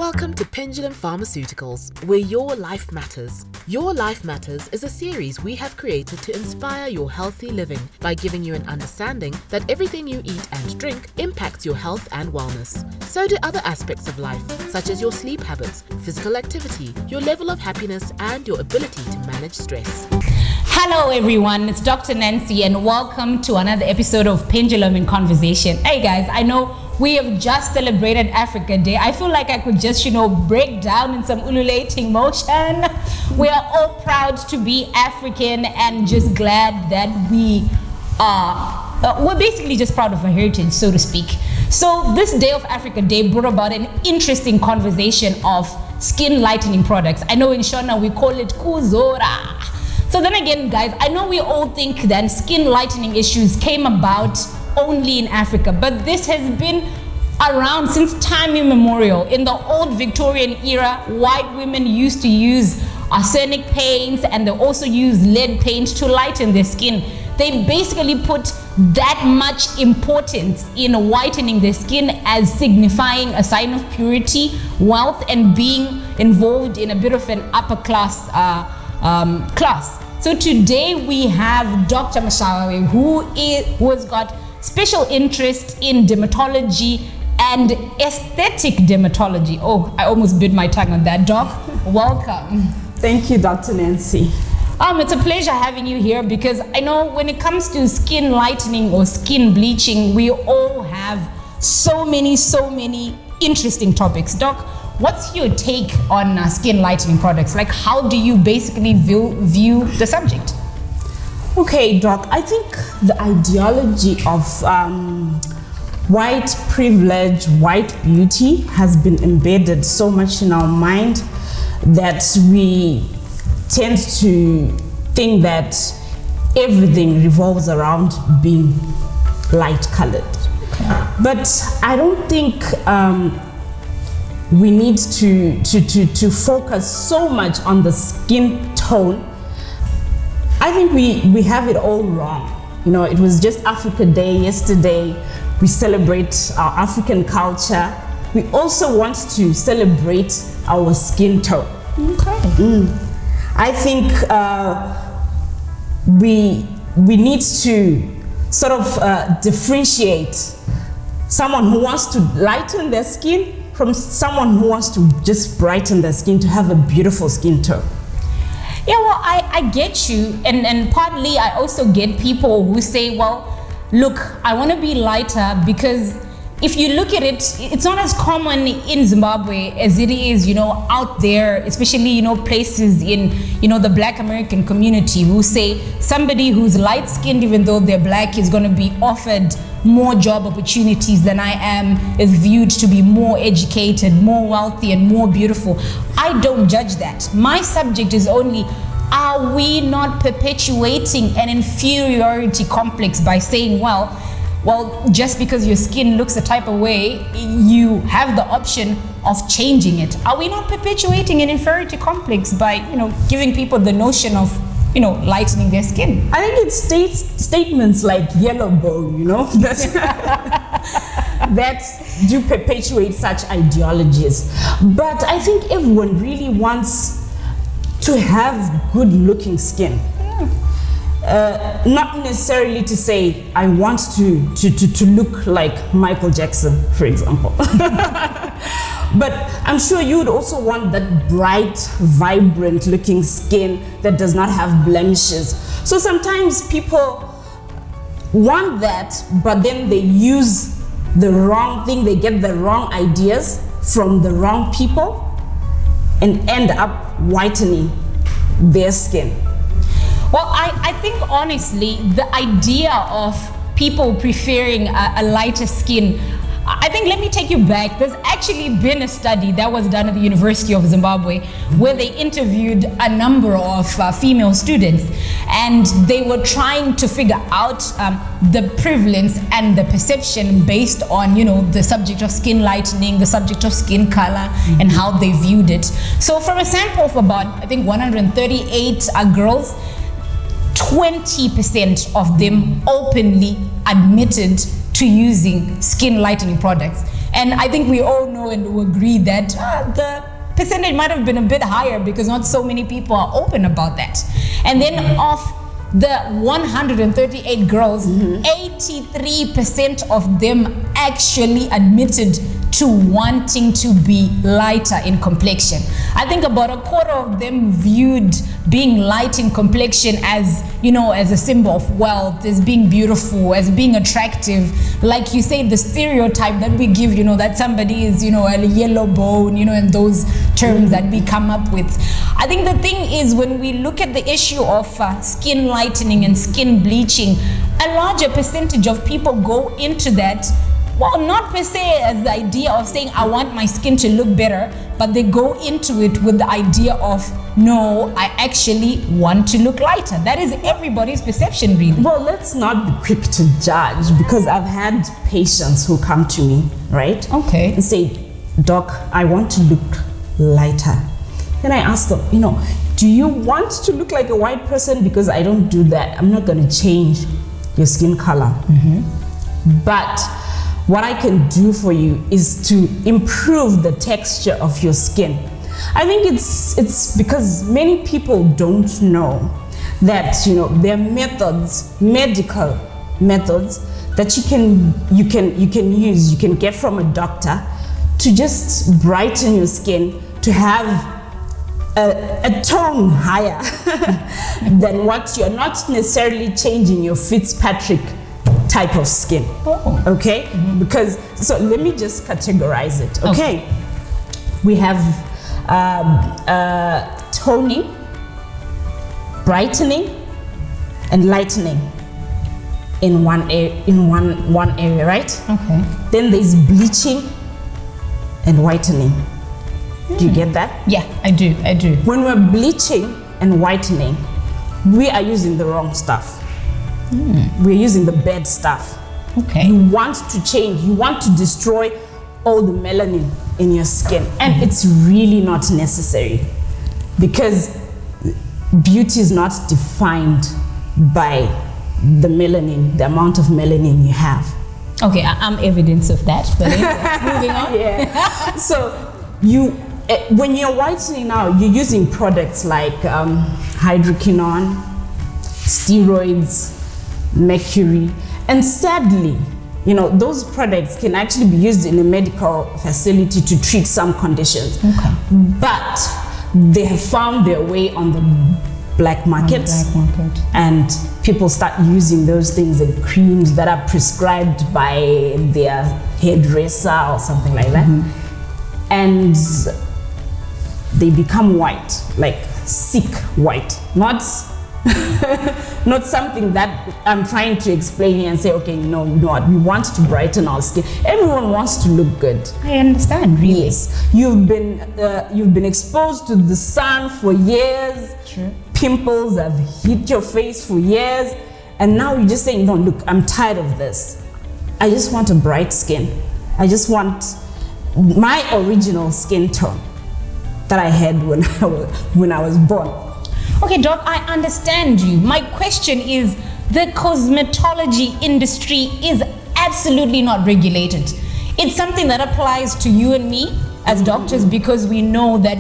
Welcome to Pendulum Pharmaceuticals, where your life matters. Your Life Matters is a series we have created to inspire your healthy living by giving you an understanding that everything you eat and drink impacts your health and wellness. So do other aspects of life, such as your sleep habits, physical activity, your level of happiness, and your ability to manage stress. Hello everyone, it's Dr. Nancy and welcome to another episode of Pendulum in Conversation. Hey guys, I know we have just celebrated Africa Day. I feel like I could just, break down in some ululating motion. We are all proud to be African and just glad that we're basically just proud of our heritage, so to speak. So this Day of Africa Day brought about an interesting conversation of skin lightening products. I know in Shona we call it kuzora. So then again, guys, I know we all think that skin lightening issues came about only in Africa, but this has been around since time immemorial. In the old Victorian era, white women used to use arsenic paints and they also used lead paint to lighten their skin. They basically put that much importance in whitening their skin as signifying a sign of purity, wealth, and being involved in a bit of an upper class class. So today we have Dr. Mashawe, who has got special interest in dermatology and aesthetic dermatology. Oh, I almost bit my tongue on that, Doc. Welcome. Thank you, Dr. Nancy. It's a pleasure having you here because I know when it comes to skin lightening or skin bleaching, we all have so many interesting topics. Doc, what's your take on skin lightening products? Like, how do you basically view the subject? Okay, Doc, I think the ideology of white privilege, white beauty has been embedded so much in our mind that we tend to think that everything revolves around being light colored. Okay. But I don't think we need to focus so much on the skin tone. I think we have it all wrong. It was just Africa Day yesterday. We celebrate our African culture. We also want to celebrate our skin tone. Okay. I think we need to sort of differentiate someone who wants to lighten their skin from someone who wants to just brighten their skin to have a beautiful skin tone. Yeah, well, I get you, and partly I also get people who say, well, look, I want to be lighter because if you look at it, it's not as common in Zimbabwe as it is, out there, especially, places in, the Black American community who say somebody who's light-skinned, even though they're Black, is going to be offered more job opportunities than I am, is viewed to be more educated, more wealthy, and more beautiful. I don't judge that. My subject is only, are we not perpetuating an inferiority complex by saying, well, just because your skin looks a type of way, you have the option of changing it? Are we not perpetuating an inferiority complex by, giving people the notion of, lightening their skin? I think it statements like yellow bone, that do perpetuate such ideologies. But I think everyone really wants to have good looking skin. Not necessarily to say, I want to look like Michael Jackson, for example. But I'm sure you would also want that bright, vibrant looking skin that does not have blemishes. So sometimes people want that, but then they use the wrong thing, they get the wrong ideas from the wrong people and end up whitening their skin. Well, I think honestly, the idea of people preferring a lighter skin, I think, let me take you back. There's actually been a study that was done at the University of Zimbabwe where they interviewed a number of female students and they were trying to figure out the prevalence and the perception based on, the subject of skin lightening, the subject of skin color, and how they viewed it. So from a sample of about, I think, 138 girls, 20% of them openly admitted to using skin lightening products. And I think we all know and will agree that the percentage might have been a bit higher because not so many people are open about that. And then of the 138 girls, 83% of them actually admitted to wanting to be lighter in complexion. I think about a quarter of them viewed being light in complexion as, as a symbol of wealth, as being beautiful, as being attractive. Like you say, the stereotype that we give, that somebody is, a yellow bone, and those terms that we come up with. I think the thing is, when we look at the issue of skin lightening and skin bleaching, a larger percentage of people go into that, well, not per se as the idea of saying, I want my skin to look better, but they go into it with the idea of, no, I actually want to look lighter. That is everybody's perception, really. Well, let's not be quick to judge, because I've had patients who come to me, right? Okay. And say, Doc, I want to look lighter. Then I ask them, do you want to look like a white person? Because I don't do that. I'm not going to change your skin color. But what I can do for you is to improve the texture of your skin. I think it's because many people don't know that there are methods, medical methods that you can use, you can get from a doctor to just brighten your skin, to have a tone higher than what you're not necessarily changing your Fitzpatrick type of skin. Okay? Because, so let me just categorize it. Okay? We have toning, brightening, and lightening in one area, right? Okay. Then there's bleaching and whitening. Do you get that? Yeah, I do. When we're bleaching and whitening, we are using the wrong stuff. We're using the bad stuff. Okay. You want to change, you want to destroy all the melanin in your skin. And it's really not necessary, because beauty is not defined by the melanin, the amount of melanin you have. Okay, I'm evidence of that, but anyway, moving on. Yeah. So when you're whitening now, you're using products like hydroquinone, steroids, mercury, and sadly, those products can actually be used in a medical facility to treat some conditions. Okay. But they have found their way on the black market. And people start using those things in creams that are prescribed by their hairdresser or something like that. And they become white, like sick white, not something that I'm trying to explain here and say, okay, you know what, we want to brighten our skin. Everyone wants to look good. I understand, really. Yes, you've been exposed to the sun for years. True. Pimples have hit your face for years, and now you're just saying, no, look, I'm tired of this. I just want a bright skin. I just want my original skin tone that I had when I was born. Okay, Doc, I understand you. My question is, the cosmetology industry is absolutely not regulated. It's something that applies to you and me as doctors, because we know that,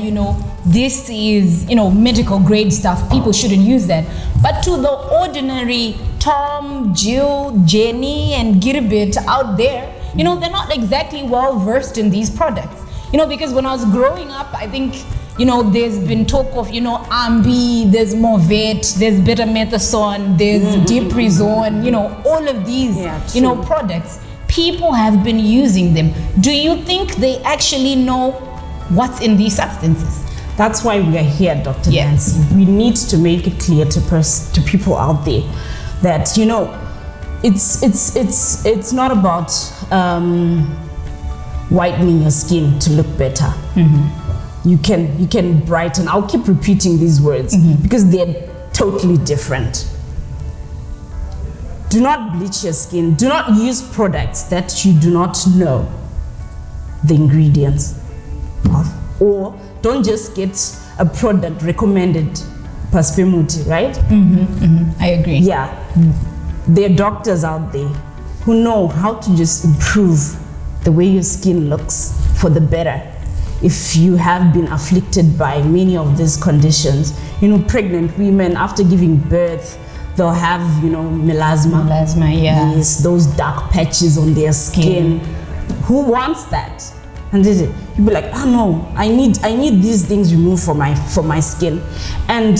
this is, medical grade stuff. People shouldn't use that. But to the ordinary Tom, Jill, Jenny, and Girbit out there, they're not exactly well versed in these products. Because when I was growing up, I think, there's been talk of, Ambi, there's Movet, there's betamethasone, there's Diprizone, all of these, products. People have been using them. Do you think they actually know what's in these substances? That's why we are here, Dr. Nancy. We need to make it clear to people out there that, it's not about whitening your skin to look better. You can brighten. I'll keep repeating these words because they're totally different. Do not bleach your skin. Do not use products that you do not know the ingredients of, or don't just get a product recommended per Spemuti, right? I agree. Yeah, there are doctors out there who know how to just improve the way your skin looks for the better. If you have been afflicted by many of these conditions, pregnant women after giving birth, they'll have, melasma. Melasma, yeah. Yes, those dark patches on their skin. Who wants that? And you'll be like, oh no, I need these things removed from my skin. And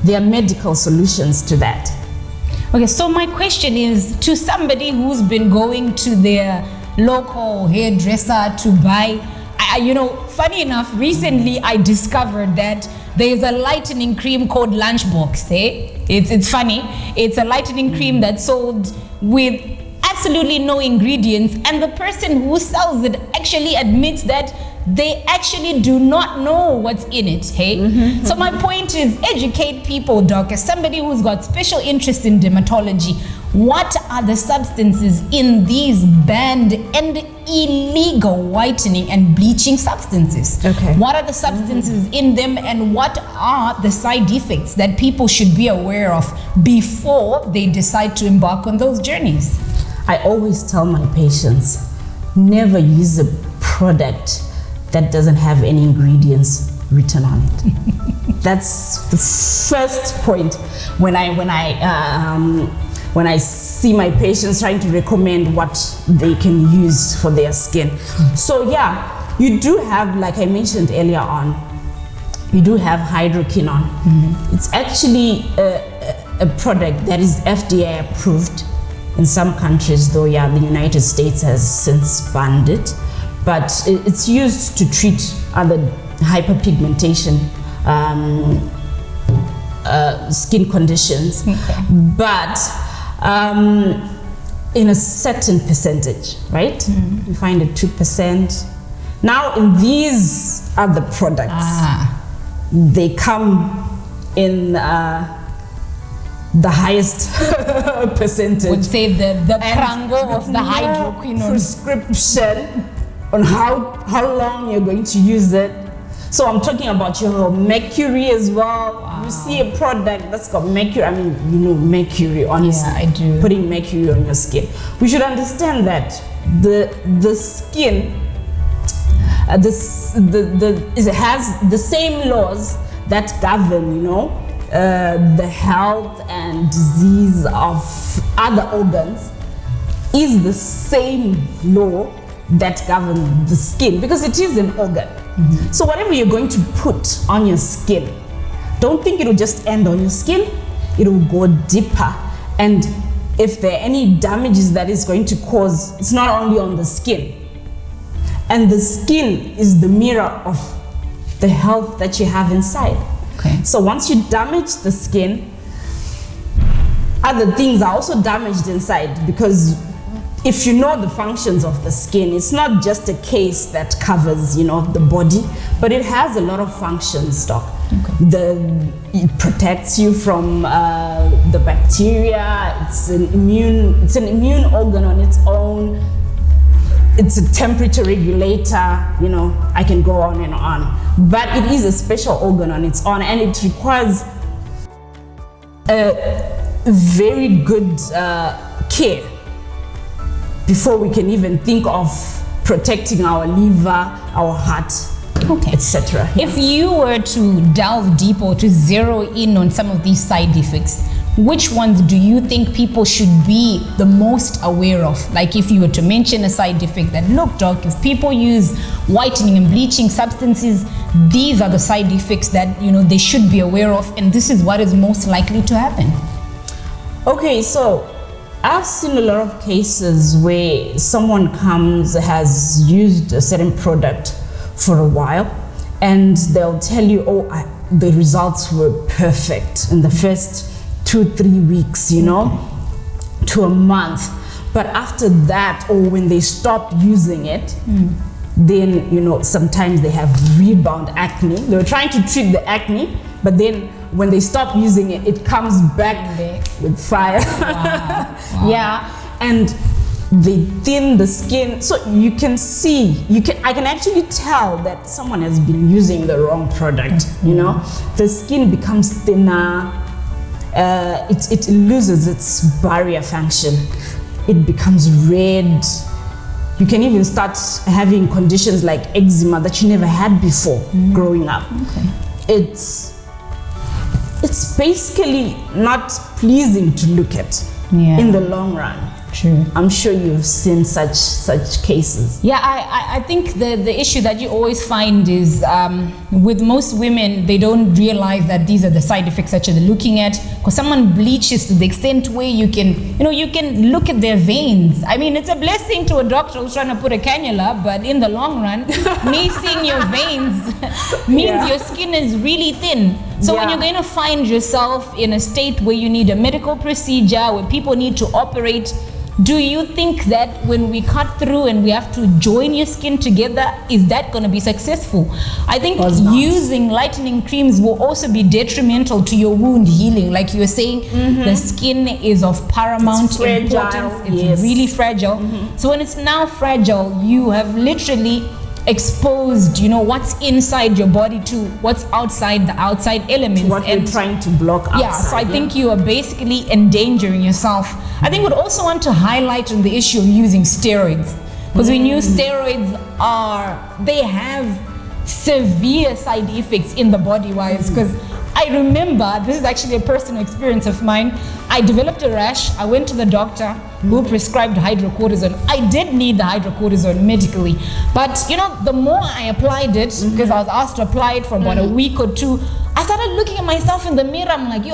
there are medical solutions to that. Okay, so my question is, to somebody who's been going to their local hairdresser to buy, funny enough, recently I discovered that there's a lightening cream called Lunchbox. It's funny. It's a lightening cream that's sold with absolutely no ingredients, and the person who sells it actually admits that they actually do not know what's in it. So my point is, educate people, Doc, as somebody who's got special interest in dermatology. What are the substances in these banned and illegal whitening and bleaching substances? Okay. What are the substances in them, and what are the side effects that people should be aware of before they decide to embark on those journeys? I always tell my patients, never use a product that doesn't have any ingredients written on it. That's the first point when I see my patients trying to recommend what they can use for their skin. So yeah, you do have, like I mentioned earlier on, you do have hydroquinone. It's actually a product that is FDA approved in some countries, though yeah, the United States has since banned it. But it's used to treat other hyperpigmentation skin conditions. Okay. But in a certain percentage, right? You find it 2%. Now in these other products, they come in the highest percentage. Would say the prango of the hydroquinone. Prescription on how long you're going to use it. So I'm talking about your mercury as well. Wow. You see a product that's got mercury, mercury, honestly. Yeah, I do. Putting mercury on your skin. We should understand that the skin, it has the same laws that govern, the health and disease of other organs, is the same law that governs the skin, because it is an organ. So whatever you're going to put on your skin, don't think it'll just end on your skin. It'll go deeper, and if there are any damages that is going to cause, it's not only on the skin. And the skin is the mirror of the health that you have inside. Okay. So once you damage the skin, other things are also damaged inside, because if you know the functions of the skin, it's not just a case that covers, the body, but it has a lot of functions, Doc. Okay. It protects you from the bacteria. It's an immune organ on its own. It's a temperature regulator. I can go on and on. But it is a special organ on its own, and it requires a very good care before we can even think of protecting our liver, our heart, etc. If you were to delve deeper, to zero in on some of these side effects, which ones do you think people should be the most aware of? Like if you were to mention a side effect that, look, Doc, if people use whitening and bleaching substances, these are the side effects that they should be aware of, and this is what is most likely to happen. Okay, so I've seen a lot of cases where someone has used a certain product for a while, and they'll tell you, the results were perfect in the first 2-3 weeks, to a month. But after that, or when they stop using it, then, sometimes they have rebound acne. They were trying to treat the acne, but then when they stop using it, it comes back with fire. Wow. Yeah, and they thin the skin. So you can see, I can actually tell that someone has been using the wrong product, The skin becomes thinner, it loses its barrier function. It becomes red, You can even start having conditions like eczema that you never had before growing up. It's basically not pleasing to look at in the long run. True. I'm sure you've seen such cases. Yeah, I think the issue that you always find is with most women, they don't realize that these are the side effects that you're looking at. Because someone bleaches to the extent where you can look at their veins. I mean, it's a blessing to a doctor who's trying to put a cannula, but in the long run, me seeing your veins means your skin is really thin. So when you're going to find yourself in a state where you need a medical procedure, where people need to operate, do you think that when we cut through and we have to join your skin together, is that going to be successful? I think using lightening creams will also be detrimental to your wound healing. Like you were saying, the skin is of paramount importance. It's really fragile. So when it's now fragile, you have literally exposed, what's inside your body to what's outside the outside elements. To what we're trying to block outside. So I think you are basically endangering yourself. I think we'd also want to highlight on the issue of using steroids. Because we knew steroids they have severe side effects in the body-wise. Because I remember, this is actually a personal experience of mine, I developed a rash, I went to the doctor who prescribed hydrocortisone. I did need the hydrocortisone medically, but the more I applied it, because I was asked to apply it for about a week or two, I started looking at myself in the mirror. I'm like,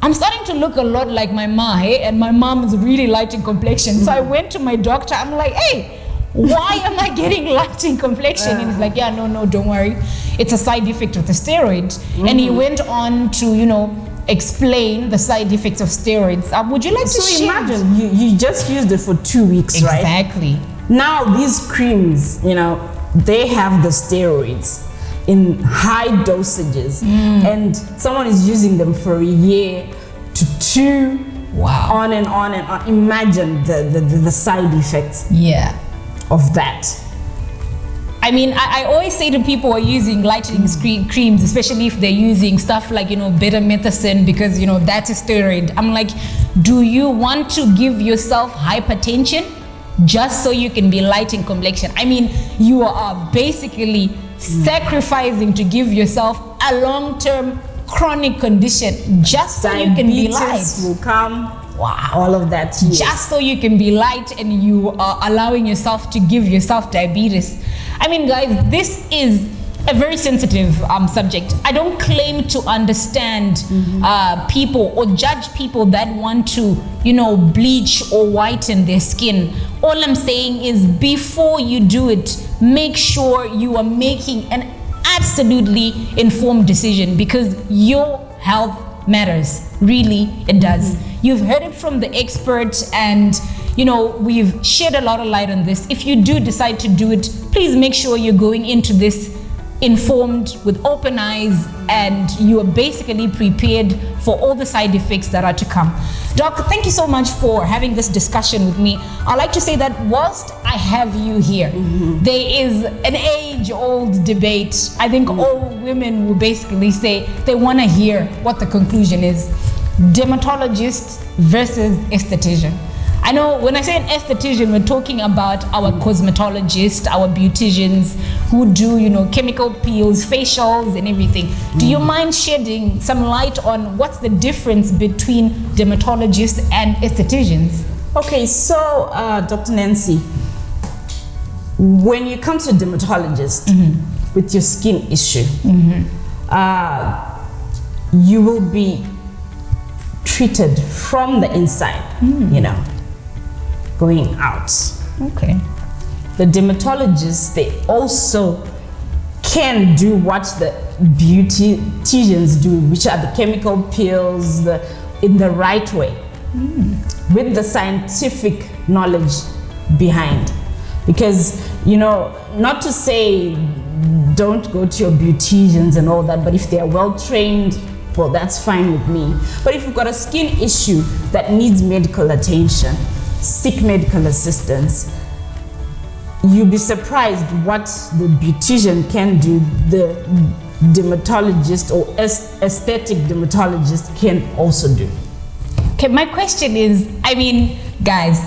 I'm starting to look a lot like my ma, and my mom is really light in complexion. So I went to my doctor, I'm like, hey, why am I getting light in complexion? And he's like, no, don't worry. It's a side effect of the steroid. And he went on to, explain the side effects of steroids. Would you like to share? So imagine, you just used it for 2 weeks, right? Exactly. Now these creams, they have the steroids in high dosages. And someone is using them for a year to 2, on and on and on. Imagine the side effects of that. I mean, I always say to people who are using lightening creams, especially if they're using stuff like, betamethasone, because, that's a steroid. I'm like, do you want to give yourself hypertension just so you can be light in complexion? I mean, you are basically sacrificing to give yourself a long-term chronic condition just so you can be light. Diabetes will come. All of that. Just so you can be light, and you are allowing yourself to give yourself diabetes. I mean, guys, this is a very sensitive subject. I don't claim to understand people or judge people that want to, bleach or whiten their skin. All I'm saying is, before you do it, make sure you are making an absolutely informed decision, because your health matters. Really, it does. You've heard it from the experts, and we've shed a lot of light on this. If you do decide to do it, please make sure you're going into this informed, with open eyes, and you are basically prepared for all the side effects that are to come. Doc, thank you so much for having this discussion with me. I'd like to say that whilst I have you here, there is an age-old debate. I think all women will basically say they want to hear what the conclusion is. Dermatologist versus esthetician. I know when I say an esthetician, we're talking about our cosmetologists, our beauticians who do, chemical peels, facials, and everything. Do you mind shedding some light on what's the difference between dermatologists and estheticians? Okay, so Dr. Nancy, when you come to a dermatologist with your skin issue, you will be treated from the inside, going out. Okay. The dermatologists, they also can do what the beauticians do, which are the chemical peels, in the right way, with the scientific knowledge behind. Because, not to say don't go to your beauticians and all that, but if they are well trained, well, that's fine with me. But if you've got a skin issue that needs medical attention, seek medical assistance. You'll be surprised what the beautician can do, the dermatologist or aesthetic dermatologist can also do. Okay, my question is, guys,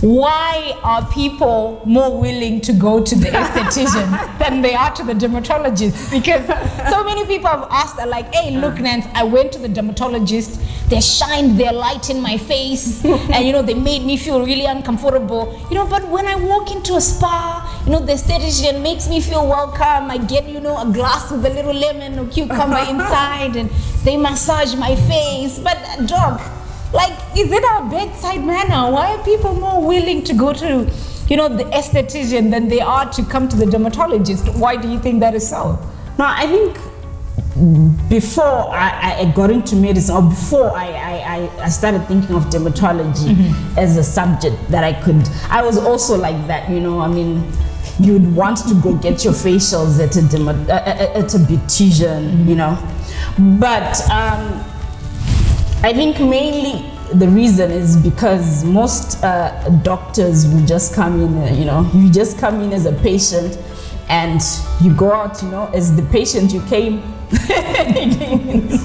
why are people more willing to go to the esthetician than they are to the dermatologist? Because so many people have asked, are like, hey, look, Nance, I went to the dermatologist, they shined their light in my face, and they made me feel really uncomfortable. But when I walk into a spa, the esthetician makes me feel welcome. I get, a glass with a little lemon or cucumber inside, and they massage my face. But doc, is it our bedside manner? Why are people more willing to go to, the esthetician than they are to come to the dermatologist? Why do you think that is so? No, I think before I got into medicine, or before I started thinking of dermatology as a subject that I was also like that, you'd want to go get your facials at a beautician, But I think mainly the reason is because most doctors will just come in, you just come in as a patient and you go out, as the patient you came.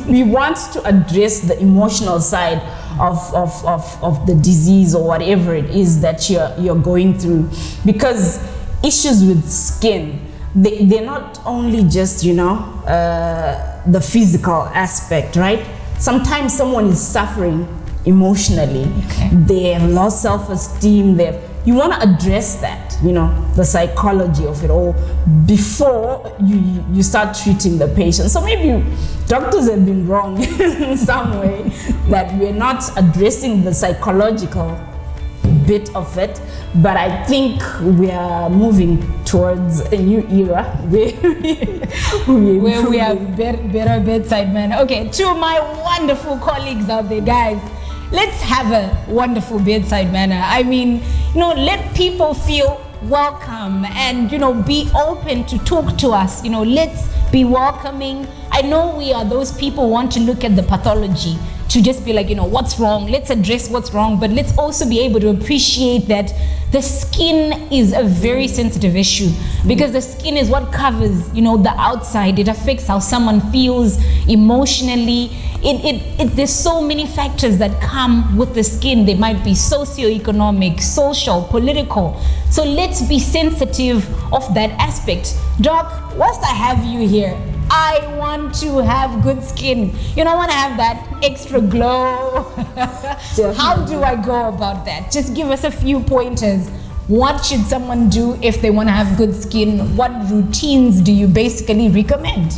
We want to address the emotional side of the disease or whatever it is that you're going through, because issues with skin, they're not only just the physical aspect, right? Sometimes someone is suffering emotionally. Okay. They have lost self-esteem. You want to address that, the psychology of it all before you start treating the patient. So maybe doctors have been wrong in some way, that we're not addressing the psychological bit of it. But I think we are moving towards a new era where we have better bedside manner. Okay, to my wonderful colleagues out there, guys, let's have a wonderful bedside manner. I mean, let people feel welcome and, be open to talk to us. Let's be welcoming. I know we are those people who want to look at the pathology, to just be like, what's wrong? Let's address what's wrong, but let's also be able to appreciate that the skin is a very sensitive issue, because the skin is what covers, the outside. It affects how someone feels emotionally. There's so many factors that come with the skin. They might be socioeconomic, social, political. So let's be sensitive of that aspect. Doc, whilst I have you here, I want to have good skin. I want to have that extra glow. How do I go about that? Just give us a few pointers. What should someone do if they want to have good skin? What routines do you basically recommend?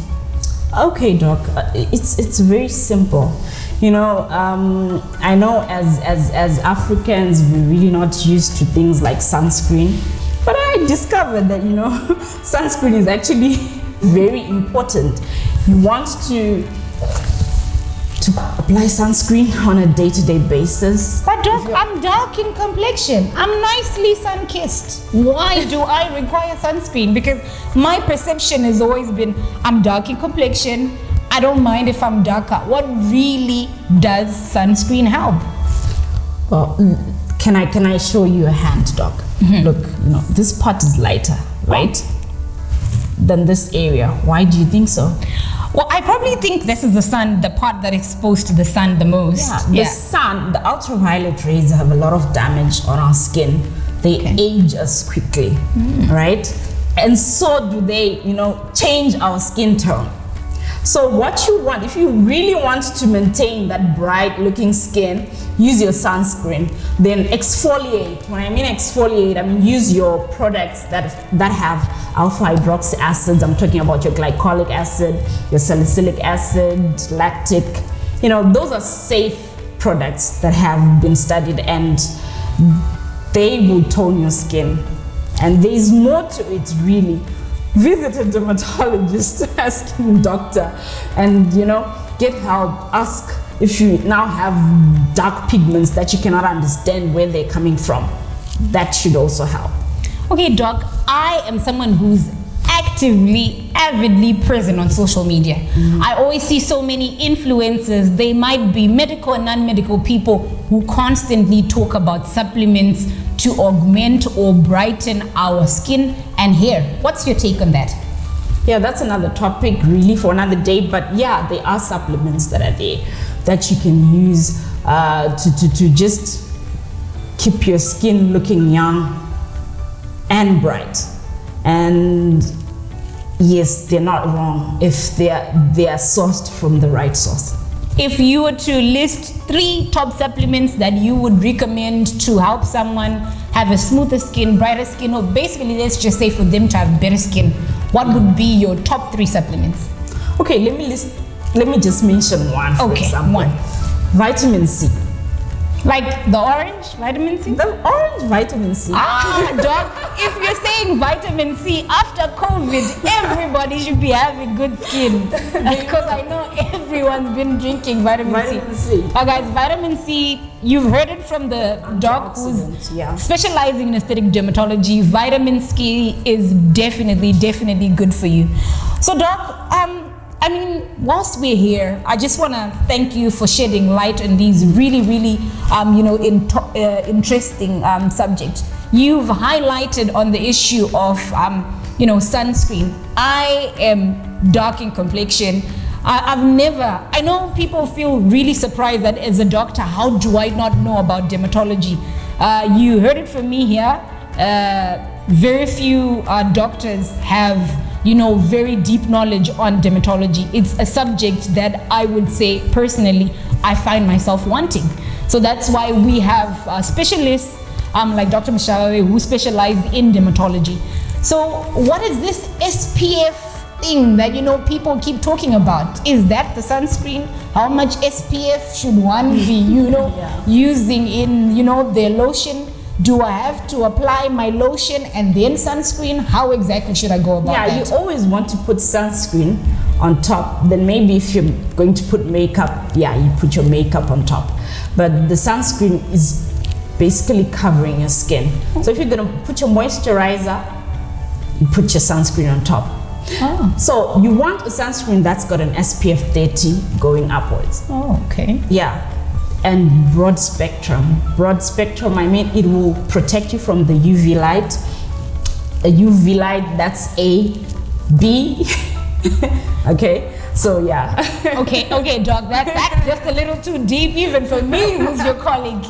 Okay, Doc, it's very simple. I know as Africans, we're really not used to things like sunscreen, but I discovered that, sunscreen is actually very important. You want to apply sunscreen on a day-to-day basis. But Doc, I'm dark in complexion. I'm nicely sun-kissed. Why do I require sunscreen? Because my perception has always been, I'm dark in complexion. I don't mind if I'm darker. What really does sunscreen help? Well, can I show you a hand, Doc? Look, this part is lighter, right? Than this area. Why do you think so? Well, I probably think this is the part that is exposed to the sun the most. The sun, the ultraviolet rays have a lot of damage on our skin. They age us quickly, right? And so do they, change our skin tone. So what you want, if you really want to maintain that bright looking skin, use your sunscreen. Then exfoliate. When I mean exfoliate, I mean use your products that have alpha hydroxy acids. I'm talking about your glycolic acid, your salicylic acid, lactic. Those are safe products that have been studied, and they will tone your skin. And there's more to it, really. Visit a dermatologist, ask him, doctor, and get help. Ask if you now have dark pigments that you cannot understand where they're coming from. That should also help. Okay, Doc, I am someone who's avidly present on social media. I always see so many influencers. They might be medical and non-medical people who constantly talk about supplements to augment or brighten our skin and hair. What's your take on that? Yeah, that's another topic really for another day, but yeah, there are supplements that are there that you can use to just keep your skin looking young and bright. And yes, they're not wrong if they are sourced from the right source. If you were to list 3 top supplements that you would recommend to help someone have a smoother skin, brighter skin, or basically let's just say for them to have better skin, what would be your top 3 supplements? Okay, let me just mention one, for example. One. Vitamin C. Like the orange vitamin C? The orange vitamin C. Doc, if you're saying vitamin C, after COVID, everybody should be having good skin. Because I know everyone's been drinking vitamin C. Guys, vitamin C, you've heard it from the doc who's specializing in aesthetic dermatology. Vitamin C is definitely good for you. So doc, I mean, whilst we're here, I just want to thank you for shedding light on these really, interesting subjects. You've highlighted on the issue of, sunscreen. I am dark in complexion. I know people feel really surprised that as a doctor, how do I not know about dermatology? You heard it from me here. Very few doctors have very deep knowledge on dermatology. It's a subject that I would say personally I find myself wanting. So that's why we have specialists like Dr. Mshawe who specialize in dermatology. So what is this SPF thing that people keep talking about? Is that the sunscreen? How much SPF should one be using in their lotion? Do I have to apply my lotion and then sunscreen? How exactly should I go about that? Yeah, you always want to put sunscreen on top. Then maybe if you're going to put makeup, you put your makeup on top. But the sunscreen is basically covering your skin. So if you're going to put your moisturizer, you put your sunscreen on top. So you want a sunscreen that's got an SPF 30 going upwards. Oh, okay. Yeah. And broad spectrum. Broad spectrum, I mean, it will protect you from the UV light. A UV light, that's A, B. Okay, so yeah. okay, Doc, that's just a little too deep even for me, who's your colleague.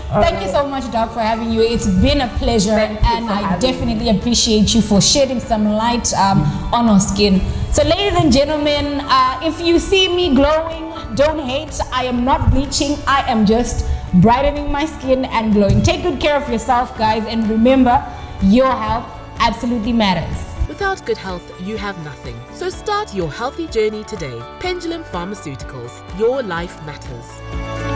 Thank you so much, Doc, for having you. It's been a pleasure, and I definitely appreciate you for shedding some light on our skin. So ladies and gentlemen, if you see me glowing, don't hate. I am not bleaching. I am just brightening my skin and glowing. Take good care of yourself, guys, and remember, your health absolutely matters. Without good health, you have nothing. So start your healthy journey today. Pendulum Pharmaceuticals. Your life matters.